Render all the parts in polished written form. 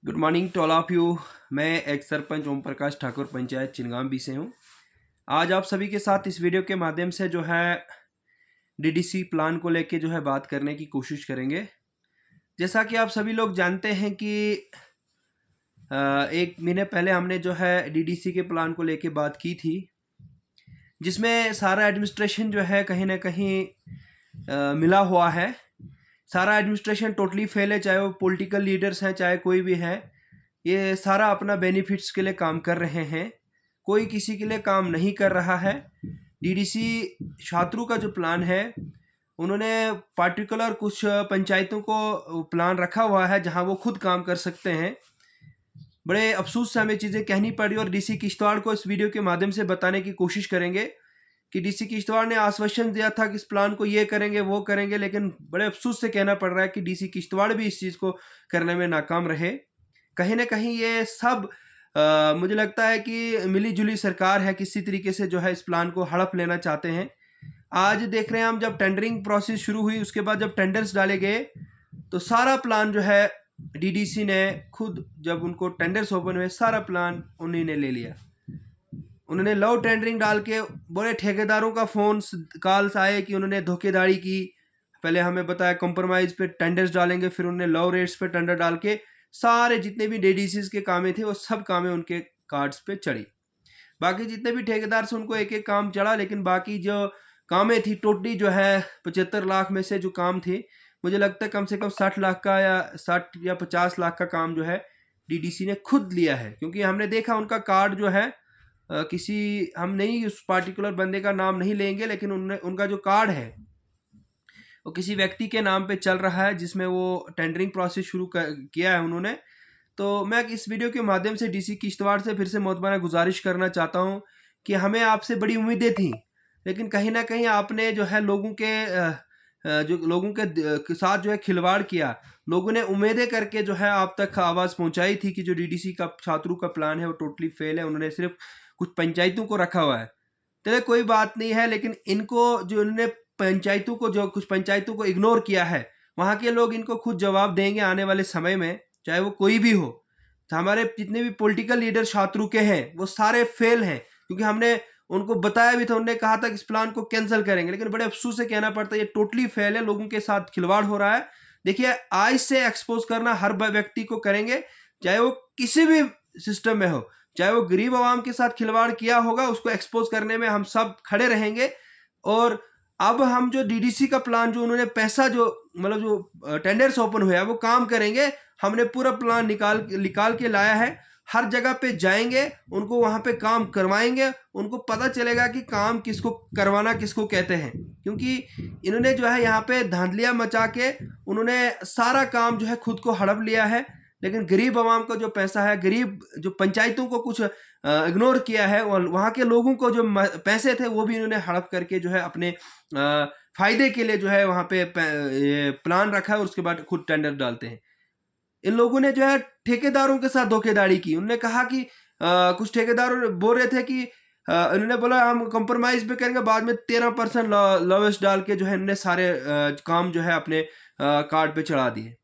Good morning to all of you. मैं एक सरपंच ओम प्रकाश ठाकुर पंचायत चिनगांव से हूँ। आज आप सभी के साथ इस वीडियो के माध्यम से जो है डीडीसी प्लान को लेके जो है बात करने की कोशिश करेंगे। जैसा कि आप सभी लोग जानते हैं कि एक महीने पहले हमने जो है डीडीसी के प्लान को लेके बात की थी, जिसमें सारा एडमिनिस्ट्रेशन जो है कहीं ना कहीं मिला हुआ है। सारा एडमिनिस्ट्रेशन टोटली फेल है, चाहे वो पॉलिटिकल लीडर्स हैं चाहे कोई भी है। ये सारा अपना बेनिफिट्स के लिए काम कर रहे हैं, कोई किसी के लिए काम नहीं कर रहा है। डीडीसी छात्रों का जो प्लान है, उन्होंने पार्टिकुलर कुछ पंचायतों को प्लान रखा हुआ है जहां वो खुद काम कर सकते हैं। बड़े अफसोस से हमें चीज़ें कहनी पड़ी और डीसी किश्तवाड़ को इस वीडियो के माध्यम से बताने की कोशिश करेंगे कि डीसी किश्तवाड़ ने आश्वासन दिया था कि इस प्लान को ये करेंगे वो करेंगे, लेकिन बड़े अफसोस से कहना पड़ रहा है कि डीसी किश्तवाड़ भी इस चीज़ को करने में नाकाम रहे। कहीं ना कहीं ये सब मुझे लगता है कि मिली जुली सरकार है, किसी तरीके से जो है इस प्लान को हड़प लेना चाहते हैं। आज देख रहे हैं हम, जब टेंडरिंग प्रोसेस शुरू हुई उसके बाद जब टेंडर्स डाले गए तो सारा प्लान जो है डीडीसी ने खुद, जब उनको टेंडर्स ओपन हुए, सारा प्लान उन्हीं ने ले लिया। उन्होंने लव टेंडरिंग डाल के बड़े ठेकेदारों का फोन कॉल्स आए कि उन्होंने धोखेधाड़ी की। पहले हमें बताया कंप्रोमाइज पे टेंडर्स डालेंगे, फिर उन्होंने लव रेट्स पे टेंडर डाल के सारे जितने भी डीडीसीज के कामें थे वो सब कामें उनके कार्ड्स पे चढ़ी। बाकी जितने भी ठेकेदार से उनको एक एक काम चढ़ा, लेकिन बाकी जो कामें थी टोटली जो है 75 लाख में से जो काम थे, मुझे लगता है कम से कम 60 लाख का या 60 या 50 लाख का काम जो है डीडीसी ने खुद लिया है। क्योंकि हमने देखा उनका कार्ड जो है किसी, हम नहीं उस पार्टिकुलर बंदे का नाम नहीं लेंगे, लेकिन उनका जो कार्ड है वो किसी व्यक्ति के नाम पे चल रहा है जिसमें वो टेंडरिंग प्रोसेस शुरू किया है उन्होंने। तो मैं इस वीडियो के माध्यम से डीसी किश्तवाड़ से फिर से मोहतबाना गुजारिश करना चाहता हूँ कि हमें आपसे बड़ी उम्मीदें थी, लेकिन कहीं ना कहीं आपने जो है लोगों के साथ जो है खिलवाड़ किया। लोगों ने उम्मीदें करके जो है आप तक आवाज़ पहुंचाई थी कि जो डीडीसी का छात्रों का प्लान है वो टोटली फेल है, उन्होंने सिर्फ कुछ पंचायतों को रखा हुआ है। चलिए कोई बात नहीं है, लेकिन इनको जो इन्होंने कुछ पंचायतों को इग्नोर किया है, वहाँ के लोग इनको खुद जवाब देंगे आने वाले समय में, चाहे वो कोई भी हो। तो हमारे जितने भी पॉलिटिकल लीडर छात्रों के हैं वो सारे फेल हैं, क्योंकि हमने उनको बताया भी था, उन्होंने कहा था कि इस प्लान को कैंसिल करेंगे, लेकिन बड़े अफसोस से कहना पड़ता है ये टोटली फेल है, लोगों के साथ खिलवाड़ हो रहा है। देखिए, आज से एक्सपोज करना हर व्यक्ति को करेंगे, चाहे वो किसी भी सिस्टम में हो, चाहे वो गरीब आवाम के साथ खिलवाड़ किया होगा, उसको एक्सपोज करने में हम सब खड़े रहेंगे। और अब हम जो डीडीसी का प्लान, जो उन्होंने पैसा जो मतलब जो टेंडर्स ओपन हुआ है वो काम करेंगे। हमने पूरा प्लान निकाल के लाया है, हर जगह पे जाएंगे, उनको वहां पे काम करवाएंगे, उनको पता चलेगा कि काम किसको करवाना किसको कहते हैं। क्योंकि इन्होंने जो है यहाँ पे धांधलियां मचा के उन्होंने सारा काम जो है खुद को हड़प लिया है, लेकिन गरीब आवाम का जो पैसा है, गरीब जो पंचायतों को कुछ इग्नोर किया है, और वहाँ के लोगों को जो पैसे थे वो भी इन्होंने हड़प करके जो है अपने फायदे के लिए जो है वहाँ पे प्लान रखा है और उसके बाद खुद टेंडर डालते हैं। इन लोगों ने जो है ठेकेदारों के साथ धोखेधड़ी की। उन्होंने कहा कि कुछ ठेकेदार बोल रहे थे कि इन्होंने बोला हम कंप्रोमाइज पे करेंगे, बाद में 13% लोवेस्ट डाल के जो है इन्होंने सारे काम जो है अपने कार्ड पे चढ़ा दिए।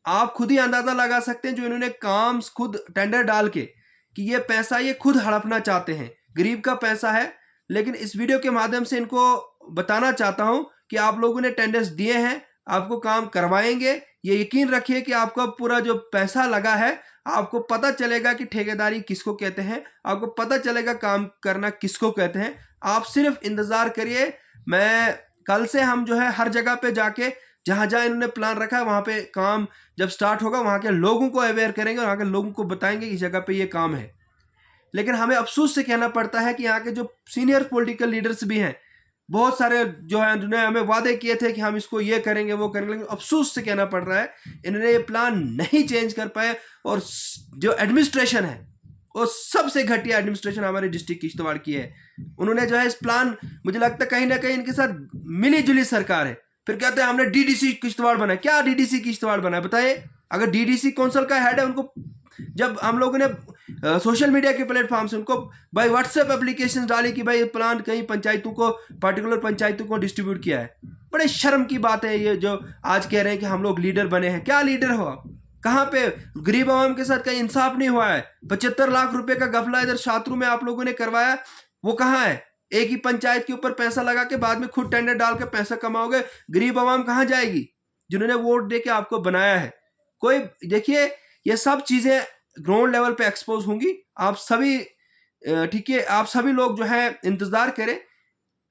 आप खुद ही अंदाजा लगा सकते हैं, जो इन्होंने काम खुद टेंडर डाल के कि ये पैसा ये खुद हड़पना चाहते हैं, गरीब का पैसा है। लेकिन इस वीडियो के माध्यम से इनको बताना चाहता हूं कि आप लोगों ने टेंडर्स दिए हैं, आपको काम करवाएंगे। ये यकीन रखिए कि आपका पूरा जो पैसा लगा है, आपको पता चलेगा कि ठेकेदारी किसको कहते हैं, आपको पता चलेगा काम करना किसको कहते हैं। आप सिर्फ इंतजार करिए। मैं कल से हम जो है हर जगह पे जाके जहां जहां इन्होंने प्लान रखा है वहां पे काम जब स्टार्ट होगा, वहां के लोगों को अवेयर करेंगे और वहां के लोगों को बताएंगे कि इस जगह पे ये काम है। लेकिन हमें अफसोस से कहना पड़ता है कि यहाँ के जो सीनियर पॉलिटिकल लीडर्स भी हैं, बहुत सारे जो हैं, जिन्होंने हमें वादे किए थे कि हम इसको ये करेंगे वो करेंगे, लेकिन अफसोस से कहना पड़ रहा है इन्होंने ये प्लान नहीं चेंज कर पाए। और जो एडमिनिस्ट्रेशन है वो सबसे घटिया एडमिनिस्ट्रेशन हमारे डिस्ट्रिक्ट किश्तवाड़ की है। उन्होंने जो है इस प्लान, मुझे लगता है कहीं ना कहीं इनके साथ मिली जुली सरकार है। फिर कहते हैं हमने डीडीसी किश्तवाड़ बनाया। क्या डीडीसी किश्तवाड़ बनाया बताइए? अगर डीडीसी कौंसिल का हेड है, उनको जब हम लोगों ने सोशल मीडिया के प्लेटफॉर्म से उनको भाई व्हाट्सएप एप्लीकेशन डाली कि भाई प्लान कहीं पंचायतों को, पार्टिकुलर पंचायतों को डिस्ट्रीब्यूट किया है, बड़े शर्म की बात है ये जो आज कह रहे हैं कि हम लोग लीडर बने हैं। क्या लीडर हो आप? कहाँ पे गरीब आवाम के साथ कहीं इंसाफ नहीं हुआ है? 75 लाख रुपए का गफला इधर छात्रों में आप लोगों ने करवाया, वो कहाँ है? एक ही पंचायत के ऊपर पैसा लगा के बाद में खुद टेंडर डाल के पैसा कमाओगे, गरीब आवाम कहाँ जाएगी जिन्होंने वोट दे के आपको बनाया है? कोई देखिए, ये सब चीजें ग्राउंड लेवल पे एक्सपोज होंगी। आप सभी ठीक है, आप सभी लोग जो है इंतजार करें।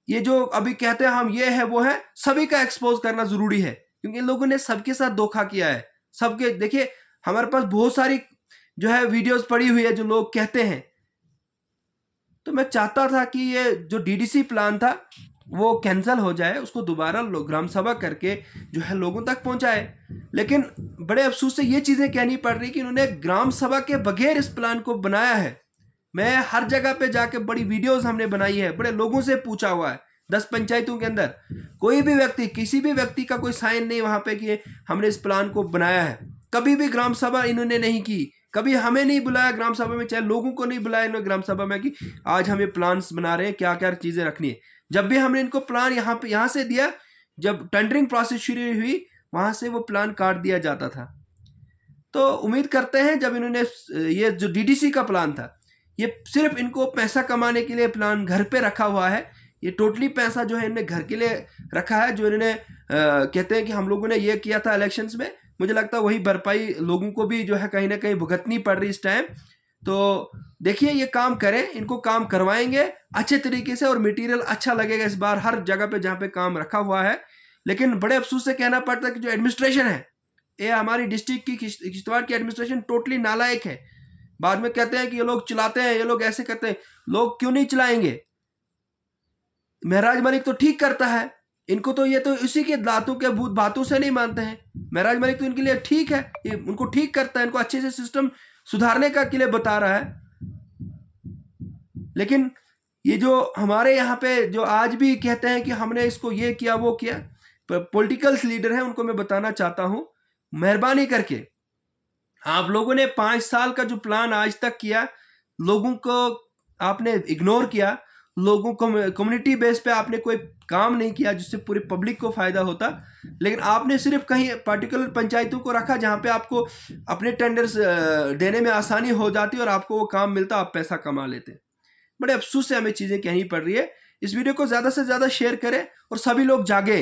ये जो अभी कहते हैं हम ये है वो है, सभी का एक्सपोज करना जरूरी है, क्योंकि इन लोगों ने सबके साथ धोखा किया है। सबके देखिए, हमारे पास बहुत सारी जो है वीडियोस पड़ी हुई है जो लोग कहते हैं। तो मैं चाहता था कि ये जो डीडीसी प्लान था वो कैंसिल हो जाए, उसको दोबारा ग्राम सभा करके जो है लोगों तक पहुंचाए। लेकिन बड़े अफसोस से ये चीजें कहनी पड़ रही कि उन्होंने ग्राम सभा के बगैर इस प्लान को बनाया है। मैं हर जगह पे जाके बड़ी वीडियोस हमने बनाई है, बड़े लोगों से पूछा हुआ है। 10 पंचायतों के अंदर कोई भी व्यक्ति, किसी भी व्यक्ति का कोई साइन नहीं वहां पे कि हमने इस प्लान को बनाया है। कभी भी ग्राम सभा इन्होंने नहीं की, कभी हमें नहीं बुलाया ग्राम सभा में, चाहे लोगों को नहीं बुलाया इन्होंने ग्राम सभा में कि आज हम ये प्लान्स बना रहे हैं, क्या क्या चीजें रखनी है। जब भी हमने इनको प्लान यहाँ से दिया, जब टेंडरिंग प्रोसेस शुरू हुई, वहां से वो प्लान काट दिया जाता था। तो उम्मीद करते हैं जब इन्होंने ये जो डीडीसी का प्लान था, ये सिर्फ इनको पैसा कमाने के लिए प्लान घर पे रखा हुआ है। ये टोटली पैसा जो है इन्होंने घर के लिए रखा है, जो इन्होंने कहते हैं कि हम लोगों ने ये किया था इलेक्शंस में। मुझे लगता है वही भरपाई लोगों को भी जो है कहीं ना कहीं भुगतनी पड़ रही इस टाइम। तो देखिए, ये काम करें, इनको काम करवाएंगे अच्छे तरीके से और मटेरियल अच्छा लगेगा इस बार हर जगह पे जहाँ पे काम रखा हुआ है। लेकिन बड़े अफसोस से कहना पड़ता है कि जो एडमिनिस्ट्रेशन है, ये हमारी डिस्ट्रिक्ट की किश्तवाड़ की एडमिनिस्ट्रेशन टोटली नालायक है। बाद में कहते हैं कि ये लोग चलाते हैं, ये लोग ऐसे करते हैं। लोग क्यों नहीं चलाएंगे? महराज मलिक तो ठीक करता है, इनको तो ये तो इसी के दांतों के भूत बातों से नहीं मानते हैं। महराज मलिक तो इनके लिए ठीक है, ये उनको ठीक करता है, इनको अच्छे से सिस्टम सुधारने का के लिए बता रहा है। लेकिन ये जो हमारे यहाँ पे जो आज भी कहते हैं कि हमने इसको ये किया वो किया, पॉलिटिकल लीडर हैं, उनको मैं बताना चाहता हूं, मेहरबानी करके आप लोगों ने 5 साल का जो प्लान आज तक किया, लोगों को आपने इग्नोर किया, लोगों को कम्युनिटी बेस पे आपने कोई काम नहीं किया जिससे पूरी पब्लिक को फायदा होता। लेकिन आपने सिर्फ कहीं पर्टिकुलर पंचायतों को रखा जहां पे आपको अपने टेंडर्स देने में आसानी हो जाती और आपको वो काम मिलता, आप पैसा कमा लेते। बड़े अफसोस से हमें चीजें कहनी पड़ रही है। इस वीडियो को ज्यादा से ज्यादा शेयर करें और सभी लोग जागे।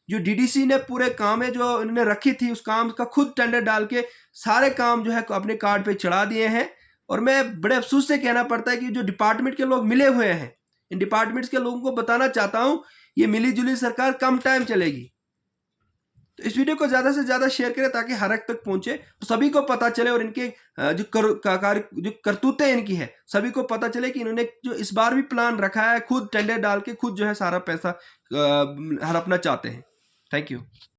जो डीडीसी ने पूरे काम है जो इन्होंने रखी थी, उस काम का खुद टेंडर डाल के सारे काम जो है अपने कार्ड पे चढ़ा दिए हैं। और मैं बड़े अफसोस से कहना पड़ता है कि जो डिपार्टमेंट के लोग मिले हुए हैं, इन डिपार्टमेंट्स के लोगों को बताना चाहता हूं, ये मिली जुली सरकार कम टाइम चलेगी। तो इस वीडियो को ज्यादा से ज्यादा शेयर करें ताकि हर एक तक पहुंचे और सभी को पता चले, और इनके जो करतूतें इनकी है सभी को पता चले कि इन्होंने जो इस बार भी प्लान रखा है, खुद टेंडर डाल के खुद जो है सारा पैसा हड़पना चाहते हैं। Thank you.